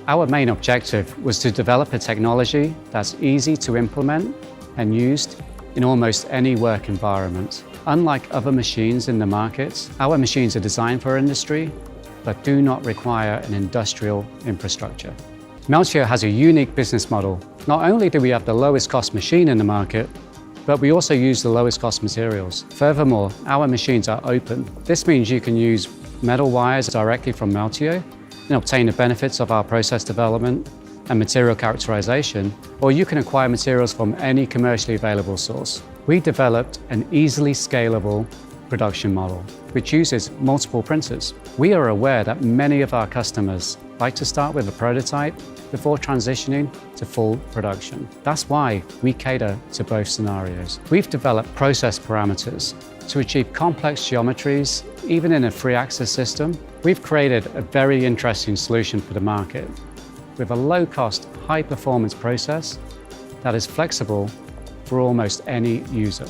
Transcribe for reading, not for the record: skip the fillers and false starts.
Our main objective was to develop a technology that's easy to implement and used in almost any work environment. Unlike other machines in the market, our machines are designed for industry, but do not require an industrial infrastructure. Meltio has a unique business model. Not only do we have the lowest cost machine in the market, but we also use the lowest cost materials. Furthermore, our machines are open. This means you can use metal wires directly from Meltio and obtain the benefits of our process development and material characterization, or you can acquire materials from any commercially available source. We developed an easily scalable production model, which uses multiple printers. We are aware that many of our customers like to start with a prototype before transitioning to full production. That's why we cater to both scenarios. We've developed process parameters to achieve complex geometries, even in a free-access system. We've created a very interesting solution for the market with a low-cost, high-performance process that is flexible for almost any user.